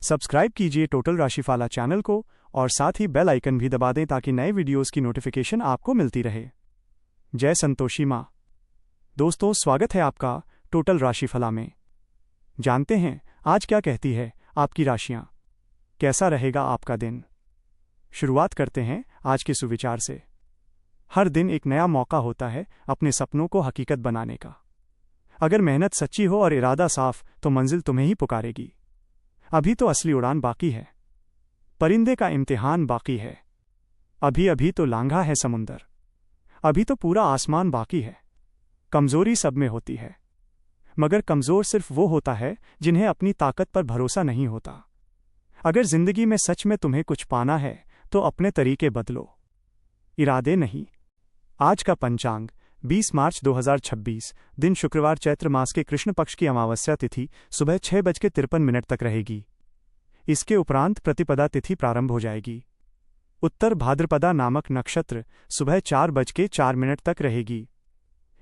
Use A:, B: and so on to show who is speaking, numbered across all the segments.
A: Subscribe कीजिए total राशिफाला channel को और साथ ही बेल आइकन भी दबा दें ताकि नए वीडियोस की नोटिफिकेशन आपको मिलती रहे। जय संतोषी माँ। दोस्तों, स्वागत है आपका टोटल राशिफला में। जानते हैं आज क्या कहती है आपकी राशियां, कैसा रहेगा आपका दिन। शुरुआत करते हैं आज के सुविचार से। हर दिन एक नया मौका होता है अपने सपनों को हकीकत बनाने का। अगर मेहनत सच्ची हो और इरादा साफ तो मंजिल तुम्हें ही पुकारेगी। अभी तो असली उड़ान बाकी है, परिंदे का इम्तिहान बाकी है। अभी अभी तो लांघा है समुंदर, अभी तो पूरा आसमान बाकी है। कमजोरी सब में होती है, मगर कमजोर सिर्फ वो होता है जिन्हें अपनी ताकत पर भरोसा नहीं होता। अगर जिंदगी में सच में तुम्हें कुछ पाना है तो अपने तरीके बदलो, इरादे नहीं। आज का पंचांग 20 मार्च 2026, दिन शुक्रवार, चैत्र मास के कृष्ण पक्ष की अमावस्या तिथि सुबह 6:53 तक रहेगी। इसके उपरांत प्रतिपदा तिथि प्रारंभ हो जाएगी। उत्तर भाद्रपदा नामक नक्षत्र सुबह 4:04 तक रहेगी।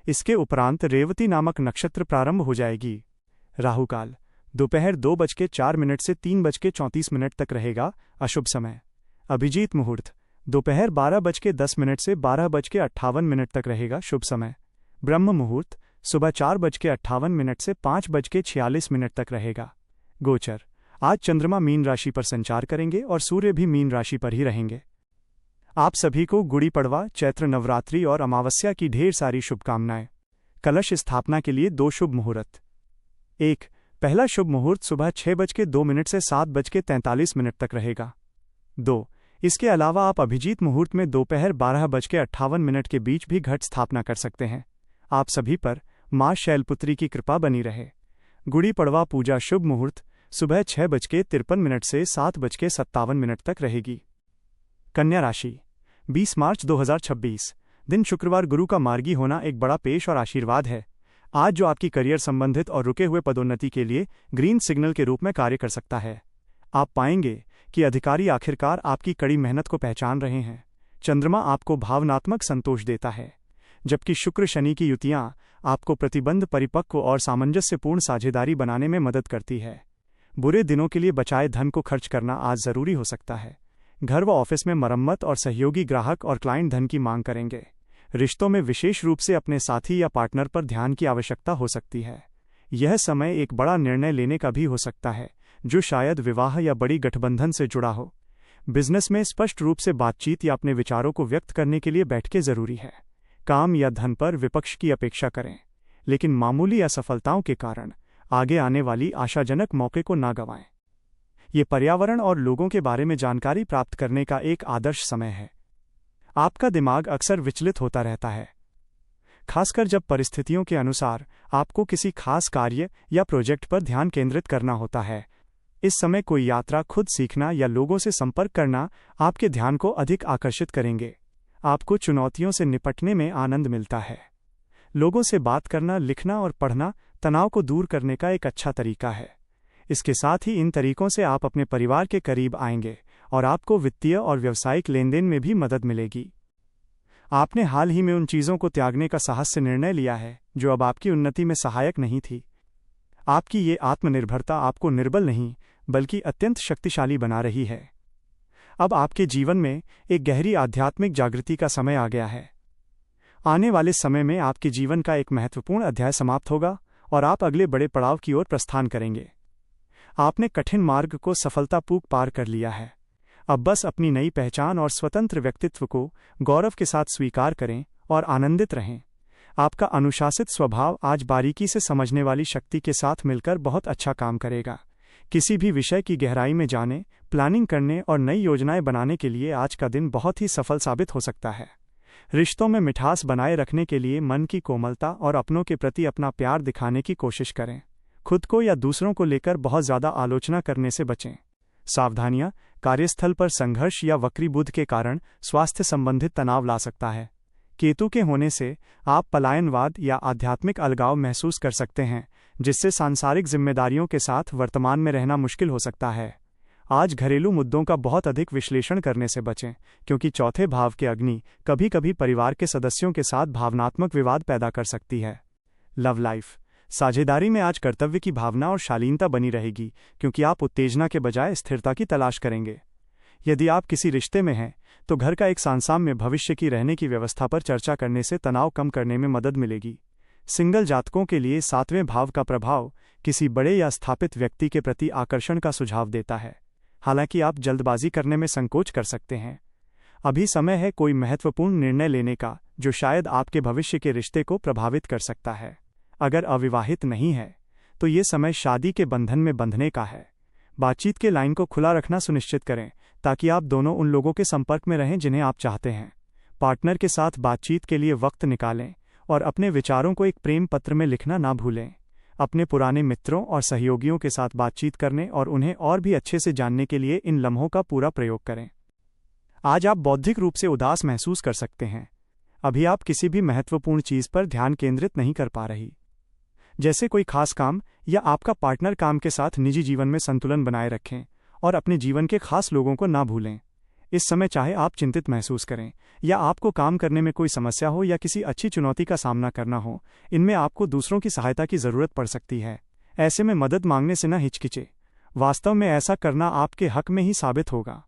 A: इसके उपरांत रेवती नामक नक्षत्र प्रारंभ हो जाएगी। राहुकाल दोपहर 2:04 से 3:34 तक रहेगा। अशुभ समय अभिजीत मुहूर्त दोपहर 12:10 से 12:58 तक रहेगा। शुभ समय ब्रह्म मुहूर्त सुबह 4:58 से 5:46 तक रहेगा। गोचर आज चंद्रमा मीन राशि पर संचार करेंगे और सूर्य भी मीन राशि पर ही रहेंगे। आप सभी को गुड़ी पड़वा, चैत्र नवरात्रि और अमावस्या की ढेर सारी शुभकामनाएं। कलश स्थापना के लिए 2 शुभ मुहूर्त। 1. पहला शुभ मुहूर्त सुबह 6:02 से 7:43 तक रहेगा। 2. इसके अलावा आप अभिजीत मुहूर्त में दोपहर 12:58 के बीच भी घट स्थापना कर सकते हैं। आप सभी पर मां शैलपुत्री की कृपा बनी रहे। गुड़ी पड़वा पूजा शुभ मुहूर्त सुबह 6:53 से 7:57 तक रहेगी। कन्या राशि 20 मार्च 2026, दिन शुक्रवार, गुरु का मार्गी होना एक बड़ा पेश और आशीर्वाद है। आज जो आपकी करियर संबंधित और रुके हुए पदोन्नति के लिए ग्रीन सिग्नल के रूप में कार्य कर सकता है। आप पाएंगे कि अधिकारी आखिरकार आपकी कड़ी मेहनत को पहचान रहे हैं। चंद्रमा आपको भावनात्मक संतोष देता है, जबकि शुक्र शनि की युतियां आपको प्रतिबंध, परिपक्व और सामंजस्यपूर्ण साझेदारी बनाने में मदद करती है। बुरे दिनों के लिए बचाए धन को खर्च करना आज जरूरी हो सकता है। घर व ऑफिस में मरम्मत और सहयोगी ग्राहक और क्लाइंट धन की मांग करेंगे। रिश्तों में विशेष रूप से अपने साथी या पार्टनर पर ध्यान की आवश्यकता हो सकती है। यह समय एक बड़ा निर्णय लेने का भी हो सकता है, जो शायद विवाह या बड़ी गठबंधन से जुड़ा हो। बिजनेस में स्पष्ट रूप से बातचीत या अपने विचारों को व्यक्त करने के लिए बैठकें जरूरी है। काम या धन पर विपक्ष की अपेक्षा करें, लेकिन मामूली असफलताओं के कारण आगे आने वाली आशाजनक मौके को ना गंवाएं। ये पर्यावरण और लोगों के बारे में जानकारी प्राप्त करने का एक आदर्श समय है। आपका दिमाग अक्सर विचलित होता रहता है, खासकर जब परिस्थितियों के अनुसार आपको किसी खास कार्य या प्रोजेक्ट पर ध्यान केंद्रित करना होता है। इस समय कोई यात्रा, खुद सीखना या लोगों से संपर्क करना आपके ध्यान को अधिक आकर्षित करेंगे। आपको चुनौतियों से निपटने में आनंद मिलता है। लोगों से बात करना, लिखना और पढ़ना तनाव को दूर करने का एक अच्छा तरीका है। इसके साथ ही इन तरीकों से आप अपने परिवार के करीब आएंगे और आपको वित्तीय और व्यावसायिक लेनदेन में भी मदद मिलेगी। आपने हाल ही में उन चीज़ों को त्यागने का साहस से निर्णय लिया है जो अब आपकी उन्नति में सहायक नहीं थी। आपकी ये आत्मनिर्भरता आपको निर्बल नहीं बल्कि अत्यंत शक्तिशाली बना रही है। अब आपके जीवन में एक गहरी आध्यात्मिक जागृति का समय आ गया है। आने वाले समय में आपके जीवन का एक महत्वपूर्ण अध्याय समाप्त होगा और आप अगले बड़े पड़ाव की ओर प्रस्थान करेंगे। आपने कठिन मार्ग को सफलतापूर्वक पार कर लिया है। अब बस अपनी नई पहचान और स्वतंत्र व्यक्तित्व को गौरव के साथ स्वीकार करें और आनंदित रहें। आपका अनुशासित स्वभाव आज बारीकी से समझने वाली शक्ति के साथ मिलकर बहुत अच्छा काम करेगा। किसी भी विषय की गहराई में जाने, प्लानिंग करने और नई योजनाएं बनाने के लिए आज का दिन बहुत ही सफल साबित हो सकता है। रिश्तों में मिठास बनाए रखने के लिए मन की कोमलता और अपनों के प्रति अपना प्यार दिखाने की कोशिश करें। खुद को या दूसरों को लेकर बहुत ज़्यादा आलोचना करने से बचें। सावधानियां, कार्यस्थल पर संघर्ष या वक्री बुध के कारण स्वास्थ्य संबंधित तनाव ला सकता है। केतु के होने से आप पलायनवाद या आध्यात्मिक अलगाव महसूस कर सकते हैं, जिससे सांसारिक जिम्मेदारियों के साथ वर्तमान में रहना मुश्किल हो सकता है। आज घरेलू मुद्दों का बहुत अधिक विश्लेषण करने से बचें, क्योंकि चौथे भाव के अग्नि कभी कभी परिवार के सदस्यों के साथ भावनात्मक विवाद पैदा कर सकती है। लव लाइफ साझेदारी में आज कर्तव्य की भावना और शालीनता बनी रहेगी, क्योंकि आप उत्तेजना के बजाय स्थिरता की तलाश करेंगे। यदि आप किसी रिश्ते में हैं, तो घर का एक सामसाम्य भविष्य की रहने की व्यवस्था पर चर्चा करने से तनाव कम करने में मदद मिलेगी। सिंगल जातकों के लिए 7वें भाव का प्रभाव किसी बड़े या स्थापित व्यक्ति के प्रति आकर्षण का सुझाव देता है। हालांकि आप जल्दबाजी करने में संकोच कर सकते हैं। अभी समय है कोई महत्वपूर्ण निर्णय लेने का, जो शायद आपके भविष्य के रिश्ते को प्रभावित कर सकता है। अगर अविवाहित नहीं है, तो ये समय शादी के बंधन में बंधने का है। बातचीत के लाइन को खुला रखना सुनिश्चित करें, ताकि आप दोनों उन लोगों के संपर्क में रहें जिन्हें आप चाहते हैं। पार्टनर के साथ बातचीत के लिए वक्त निकालें और अपने विचारों को एक प्रेम पत्र में लिखना ना भूलें। अपने पुराने मित्रों और सहयोगियों के साथ बातचीत करने और उन्हें और भी अच्छे से जानने के लिए इन लम्हों का पूरा प्रयोग करें। आज आप बौद्धिक रूप से उदास महसूस कर सकते हैं। अभी आप किसी भी महत्वपूर्ण चीज पर ध्यान केंद्रित नहीं कर पा रही, जैसे कोई खास काम या आपका पार्टनर। काम के साथ निजी जीवन में संतुलन बनाए रखें और अपने जीवन के खास लोगों को ना भूलें। इस समय चाहे आप चिंतित महसूस करें या आपको काम करने में कोई समस्या हो या किसी अच्छी चुनौती का सामना करना हो, इनमें आपको दूसरों की सहायता की जरूरत पड़ सकती है। ऐसे में मदद मांगने से न हिचकिचे। वास्तव में ऐसा करना आपके हक में ही साबित होगा।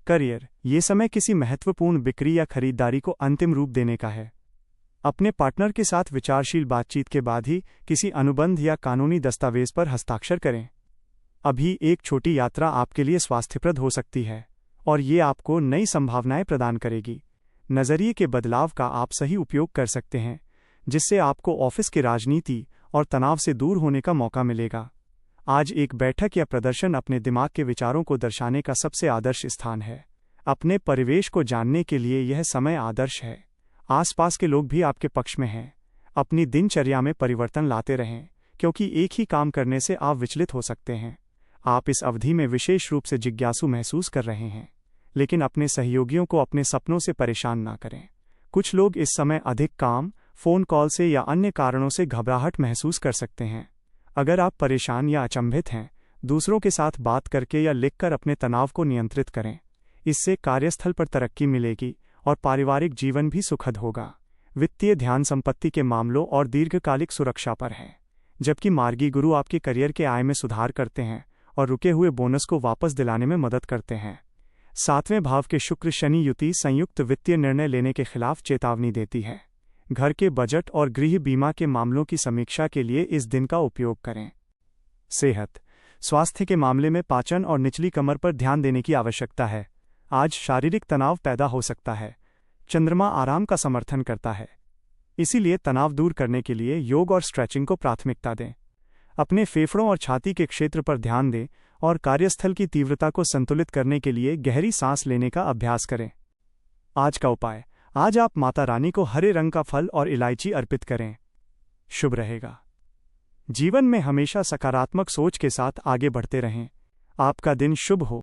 A: करियर, ये समय किसी महत्वपूर्ण बिक्री या खरीदारी को अंतिम रूप देने का है। अपने पार्टनर के साथ विचारशील बातचीत के बाद ही किसी अनुबंध या कानूनी दस्तावेज पर हस्ताक्षर करें। अभी एक छोटी यात्रा आपके लिए स्वास्थ्यप्रद हो सकती है और ये आपको नई संभावनाएं प्रदान करेगी। नजरिए के बदलाव का आप सही उपयोग कर सकते हैं, जिससे आपको ऑफिस की राजनीति और तनाव से दूर होने का मौका मिलेगा। आज एक बैठक या प्रदर्शन अपने दिमाग के विचारों को दर्शाने का सबसे आदर्श स्थान है। अपने परिवेश को जानने के लिए यह समय आदर्श है। आसपास के लोग भी आपके पक्ष में हैं। अपनी दिनचर्या में परिवर्तन लाते रहें, क्योंकि एक ही काम करने से आप विचलित हो सकते हैं। आप इस अवधि में विशेष रूप से जिज्ञासु महसूस कर रहे हैं, लेकिन अपने सहयोगियों को अपने सपनों से परेशान ना करें। कुछ लोग इस समय अधिक काम, फोन कॉल से या अन्य कारणों से घबराहट महसूस कर सकते हैं। अगर आप परेशान या अचंभित हैं, दूसरों के साथ बात करके या लिखकर अपने तनाव को नियंत्रित करें। इससे कार्यस्थल पर तरक्की मिलेगी और पारिवारिक जीवन भी सुखद होगा। वित्तीय ध्यान संपत्ति के मामलों और दीर्घकालिक सुरक्षा पर है, जबकि मार्गी गुरु आपके करियर के आय में सुधार करते हैं और रुके हुए बोनस को वापस दिलाने में मदद करते हैं। 7वें भाव के शुक्र शनि युति संयुक्त वित्तीय निर्णय लेने के खिलाफ चेतावनी देती है। घर के बजट और गृह बीमा के मामलों की समीक्षा के लिए इस दिन का उपयोग करें। सेहत, स्वास्थ्य के मामले में पाचन और निचली कमर पर ध्यान देने की आवश्यकता है। आज शारीरिक तनाव पैदा हो सकता है। चंद्रमा आराम का समर्थन करता है, इसीलिए तनाव दूर करने के लिए योग और स्ट्रेचिंग को प्राथमिकता दें। अपने फेफड़ों और छाती के क्षेत्र पर ध्यान दें और कार्यस्थल की तीव्रता को संतुलित करने के लिए गहरी सांस लेने का अभ्यास करें। आज का उपाय, आज आप माता रानी को हरे रंग का फल और इलायची अर्पित करें। शुभ रहेगा। जीवन में हमेशा सकारात्मक सोच के साथ आगे बढ़ते रहें। आपका दिन शुभ हो।